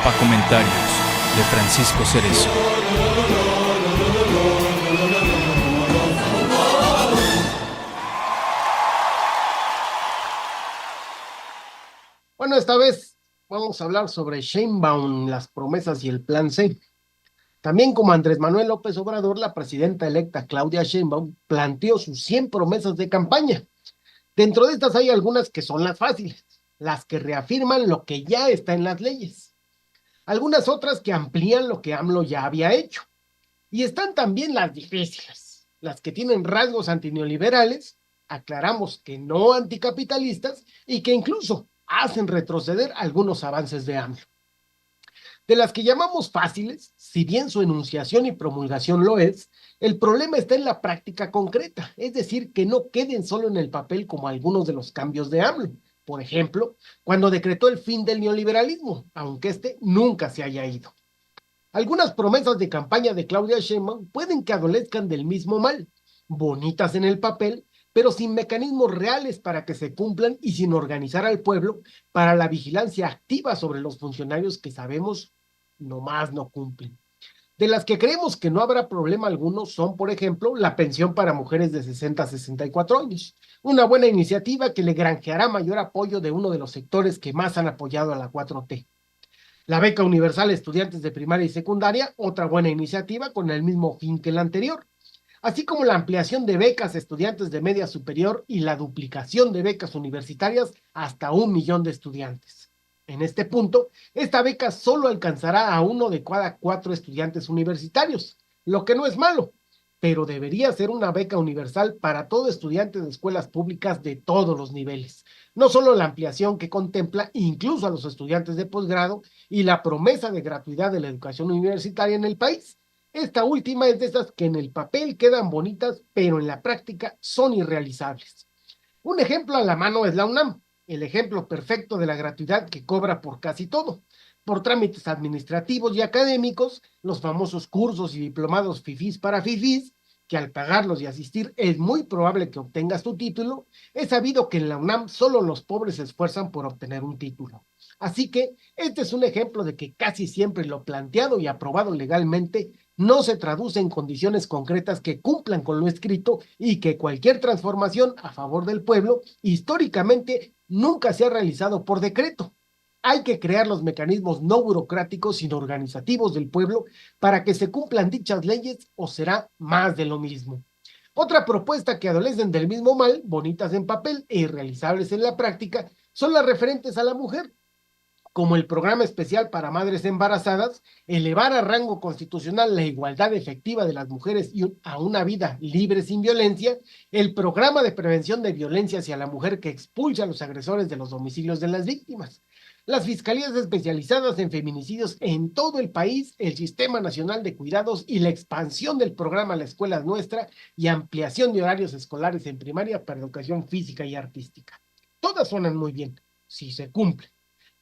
Papa Comentarios de Francisco Cerezo. Bueno, esta vez vamos a hablar sobre Sheinbaum, las promesas y el plan C. También como Andrés Manuel López Obrador, la presidenta electa Claudia Sheinbaum planteó sus 100 promesas de campaña. Dentro de estas hay algunas que son las fáciles, las que reafirman lo que ya está en las leyes. Algunas otras que amplían lo que AMLO ya había hecho. Y están también las difíciles, las que tienen rasgos antineoliberales, aclaramos que no anticapitalistas y que incluso hacen retroceder algunos avances de AMLO. De las que llamamos fáciles, si bien su enunciación y promulgación lo es, el problema está en la práctica concreta, es decir, que no queden solo en el papel como algunos de los cambios de AMLO. Por ejemplo, cuando decretó el fin del neoliberalismo, aunque este nunca se haya ido. Algunas promesas de campaña de Claudia Sheinbaum pueden que adolezcan del mismo mal, bonitas en el papel, pero sin mecanismos reales para que se cumplan y sin organizar al pueblo para la vigilancia activa sobre los funcionarios que sabemos nomás no cumplen. De las que creemos que no habrá problema alguno son, por ejemplo, la pensión para mujeres de 60 a 64 años, una buena iniciativa que le granjeará mayor apoyo de uno de los sectores que más han apoyado a la 4T. La beca universal a estudiantes de primaria y secundaria, otra buena iniciativa con el mismo fin que la anterior, así como la ampliación de becas a estudiantes de media superior y la duplicación de becas universitarias hasta 1 millón de estudiantes. En este punto, esta beca solo alcanzará a 1 de cada 4 estudiantes universitarios, lo que no es malo, pero debería ser una beca universal para todo estudiante de escuelas públicas de todos los niveles. No solo la ampliación que contempla incluso a los estudiantes de posgrado y la promesa de gratuidad de la educación universitaria en el país. Esta última es de esas que en el papel quedan bonitas, pero en la práctica son irrealizables. Un ejemplo a la mano es la UNAM, el ejemplo perfecto de la gratuidad que cobra por casi todo, por trámites administrativos y académicos, los famosos cursos y diplomados fifís para fifís, que al pagarlos y asistir es muy probable que obtengas tu título. Es sabido que en la UNAM solo los pobres se esfuerzan por obtener un título. Así que este es un ejemplo de que casi siempre lo planteado y aprobado legalmente no se traduce en condiciones concretas que cumplan con lo escrito y que cualquier transformación a favor del pueblo históricamente nunca se ha realizado por decreto. Hay que crear los mecanismos no burocráticos sino organizativos del pueblo para que se cumplan dichas leyes o será más de lo mismo. Otra propuesta que adolecen del mismo mal, bonitas en papel e irrealizables en la práctica, son las referentes a la mujer, como el programa especial para madres embarazadas, elevar a rango constitucional la igualdad efectiva de las mujeres y a una vida libre sin violencia, el programa de prevención de violencia hacia la mujer que expulsa a los agresores de los domicilios de las víctimas, las fiscalías especializadas en feminicidios en todo el país, el Sistema Nacional de Cuidados y la expansión del programa La Escuela es Nuestra y ampliación de horarios escolares en primaria para educación física y artística. Todas suenan muy bien, si se cumplen.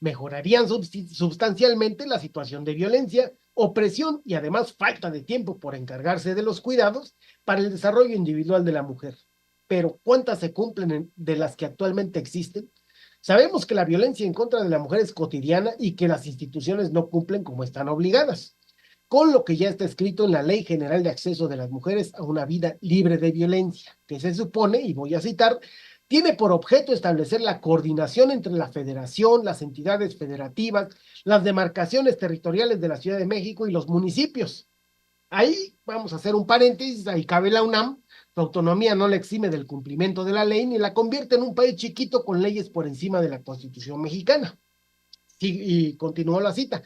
Mejorarían sustancialmente la situación de violencia, opresión y además falta de tiempo por encargarse de los cuidados para el desarrollo individual de la mujer. Pero ¿cuántas se cumplen de las que actualmente existen? Sabemos que la violencia en contra de la mujer es cotidiana y que las instituciones no cumplen como están obligadas, con lo que ya está escrito en la Ley General de Acceso de las Mujeres a una vida libre de violencia, que se supone, y voy a citar, tiene por objeto establecer la coordinación entre la federación, las entidades federativas, las demarcaciones territoriales de la Ciudad de México y los municipios. Ahí vamos a hacer un paréntesis, ahí cabe la UNAM, su autonomía no le exime del cumplimiento de la ley ni la convierte en un país chiquito con leyes por encima de la Constitución mexicana. Sí, y continuó la cita.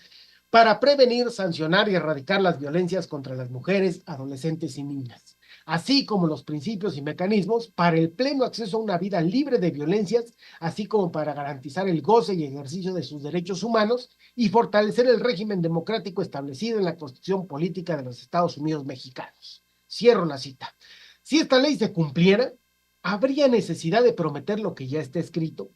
Para prevenir, sancionar y erradicar las violencias contra las mujeres, adolescentes y niñas, así como los principios y mecanismos para el pleno acceso a una vida libre de violencias, así como para garantizar el goce y ejercicio de sus derechos humanos y fortalecer el régimen democrático establecido en la Constitución Política de los Estados Unidos Mexicanos. Cierro la cita. Si esta ley se cumpliera, ¿habría necesidad de prometer lo que ya está escrito?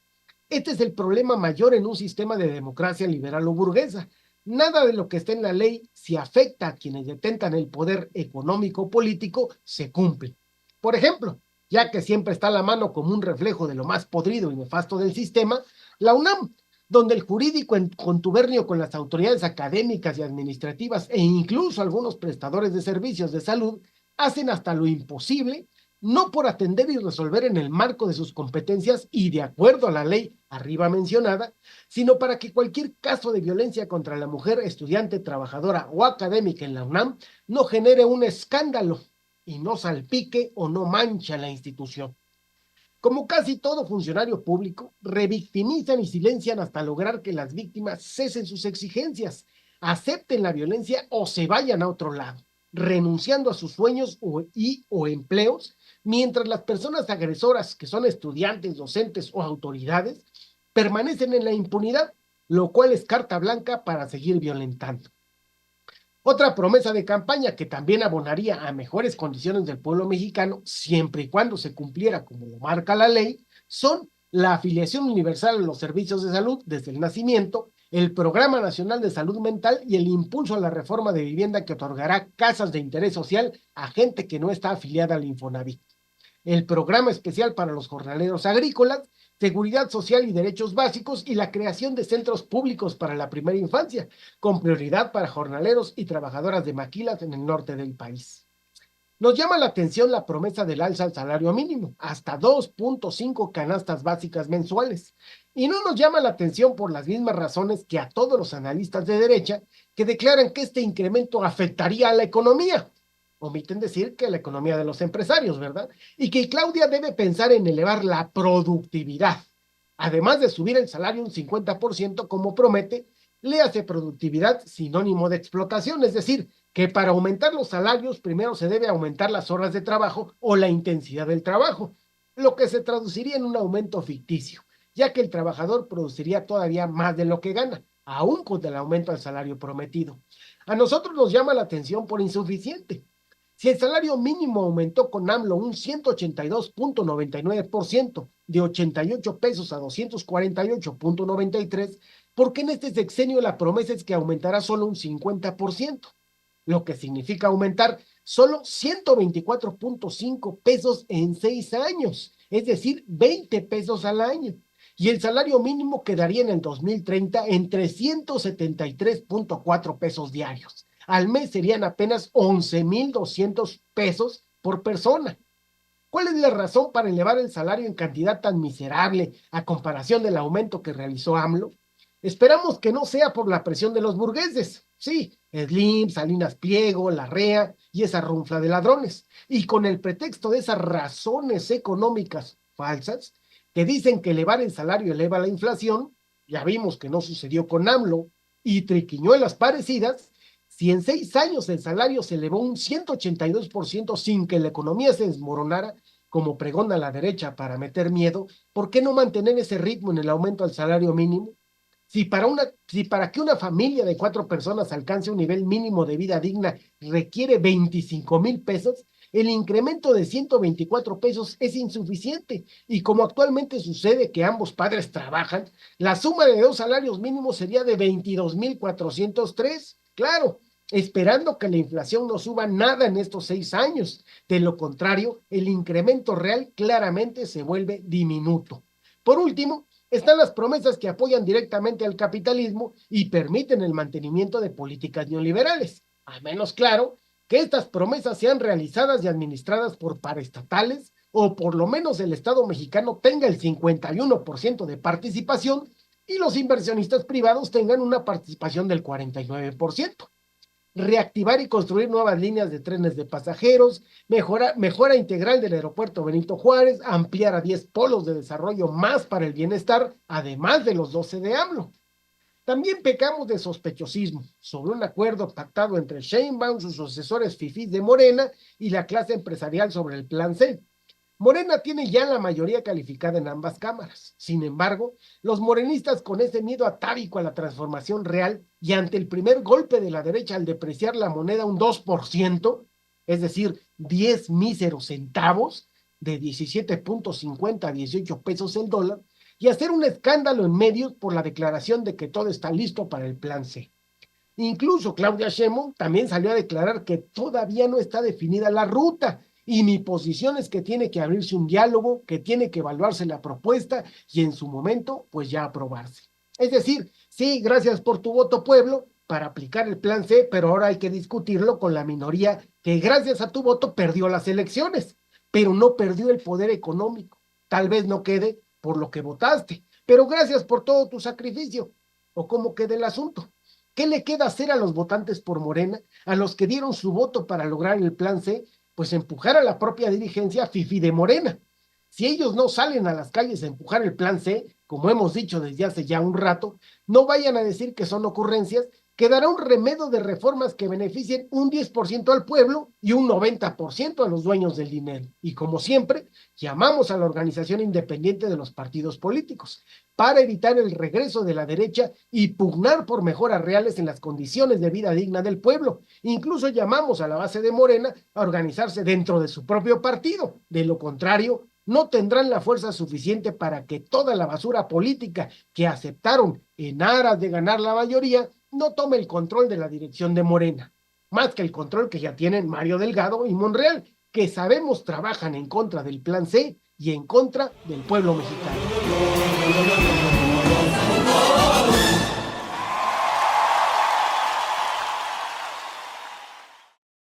Este es el problema mayor en un sistema de democracia liberal o burguesa. Nada de lo que está en la ley, si afecta a quienes detentan el poder económico o político, se cumple. Por ejemplo, ya que siempre está a la mano como un reflejo de lo más podrido y nefasto del sistema, la UNAM donde el jurídico en contubernio con las autoridades académicas y administrativas e incluso algunos prestadores de servicios de salud hacen hasta lo imposible, no por atender y resolver en el marco de sus competencias y de acuerdo a la ley arriba mencionada, sino para que cualquier caso de violencia contra la mujer estudiante, trabajadora o académica en la UNAM no genere un escándalo y no salpique o no mancha la institución. Como casi todo funcionario público, revictimizan y silencian hasta lograr que las víctimas cesen sus exigencias, acepten la violencia o se vayan a otro lado, renunciando a sus sueños o empleos, mientras las personas agresoras, que son estudiantes, docentes o autoridades, permanecen en la impunidad, lo cual es carta blanca para seguir violentando. Otra promesa de campaña que también abonaría a mejores condiciones del pueblo mexicano, siempre y cuando se cumpliera como lo marca la ley, son la afiliación universal a los servicios de salud desde el nacimiento, el Programa Nacional de Salud Mental y el impulso a la reforma de vivienda que otorgará casas de interés social a gente que no está afiliada al Infonavit, el Programa Especial para los Jornaleros Agrícolas, Seguridad Social y Derechos Básicos y la creación de centros públicos para la primera infancia, con prioridad para jornaleros y trabajadoras de maquilas en el norte del país. Nos llama la atención la promesa del alza al salario mínimo, hasta 2.5 canastas básicas mensuales. Y no nos llama la atención por las mismas razones que a todos los analistas de derecha que declaran que este incremento afectaría a la economía. Omiten decir que la economía de los empresarios, ¿verdad? Y que Claudia debe pensar en elevar la productividad. Además de subir el salario un 50% como promete, le hace productividad sinónimo de explotación, es decir, que para aumentar los salarios primero se debe aumentar las horas de trabajo o la intensidad del trabajo, lo que se traduciría en un aumento ficticio, ya que el trabajador produciría todavía más de lo que gana, aún con el aumento al salario prometido. A nosotros nos llama la atención por insuficiente. Si el salario mínimo aumentó con AMLO un 182.99%, de 88 pesos a 248.93, ¿por qué en este sexenio la promesa es que aumentará solo un 50%? Lo que significa aumentar solo 124.5 pesos en 6 años, es decir, 20 pesos al año. Y el salario mínimo quedaría en el 2030 en 373.4 pesos diarios. Al mes serían apenas 11,200 pesos por persona. ¿Cuál es la razón para elevar el salario en cantidad tan miserable a comparación del aumento que realizó AMLO? Esperamos que no sea por la presión de los burgueses. Sí, Slim, Salinas Pliego, Larrea y esa runfla de ladrones. Y con el pretexto de esas razones económicas falsas que dicen que elevar el salario eleva la inflación, ya vimos que no sucedió con AMLO, y triquiñuelas parecidas. Si en 6 años el salario se elevó un 182% sin que la economía se desmoronara, como pregona la derecha para meter miedo, ¿por qué no mantener ese ritmo en el aumento al salario mínimo? Si para que una familia de 4 personas alcance un nivel mínimo de vida digna requiere 25,000 pesos, el incremento de 124 pesos es insuficiente. Y como actualmente sucede que ambos padres trabajan, la suma de 2 salarios mínimos sería de 22,403. Claro, esperando que la inflación no suba nada en estos 6 años. De lo contrario, el incremento real claramente se vuelve diminuto. Por último, están las promesas que apoyan directamente al capitalismo y permiten el mantenimiento de políticas neoliberales. A menos claro que estas promesas sean realizadas y administradas por paraestatales o por lo menos el Estado mexicano tenga el 51% de participación y los inversionistas privados tengan una participación del 49%. Reactivar y construir nuevas líneas de trenes de pasajeros, mejora integral del aeropuerto Benito Juárez, ampliar a 10 polos de desarrollo más para el bienestar, además de los 12 de AMLO. También pecamos de sospechosismo sobre un acuerdo pactado entre Sheinbaum, sus asesores fifís de Morena y la clase empresarial sobre el Plan C. Morena tiene ya la mayoría calificada en ambas cámaras. Sin embargo, los morenistas, con ese miedo atávico a la transformación real y ante el primer golpe de la derecha al depreciar la moneda un 2%, es decir, 10 míseros centavos, de 17.50 a 18 pesos el dólar, y hacer un escándalo en medios por la declaración de que todo está listo para el Plan C. Incluso Claudia Sheinbaum también salió a declarar que todavía no está definida la ruta, y mi posición es que tiene que abrirse un diálogo, que tiene que evaluarse la propuesta y en su momento, pues ya aprobarse. Es decir, sí, gracias por tu voto, pueblo, para aplicar el plan C, pero ahora hay que discutirlo con la minoría que gracias a tu voto perdió las elecciones, pero no perdió el poder económico. Tal vez no quede por lo que votaste, pero gracias por todo tu sacrificio. ¿O cómo queda el asunto? ¿Qué le queda hacer a los votantes por Morena, a los que dieron su voto para lograr el plan C? Pues empujar a la propia dirigencia fifí de Morena. Si ellos no salen a las calles a empujar el plan C, como hemos dicho desde hace ya un rato, no vayan a decir que son ocurrencias, quedará un remedio de reformas que beneficien un 10% al pueblo y un 90% a los dueños del dinero. Y como siempre, llamamos a la organización independiente de los partidos políticos para evitar el regreso de la derecha y pugnar por mejoras reales en las condiciones de vida digna del pueblo. Incluso llamamos a la base de Morena a organizarse dentro de su propio partido. De lo contrario, no tendrán la fuerza suficiente para que toda la basura política que aceptaron en aras de ganar la mayoría no tome el control de la dirección de Morena, más que el control que ya tienen Mario Delgado y Monreal, que sabemos trabajan en contra del plan C y en contra del pueblo mexicano.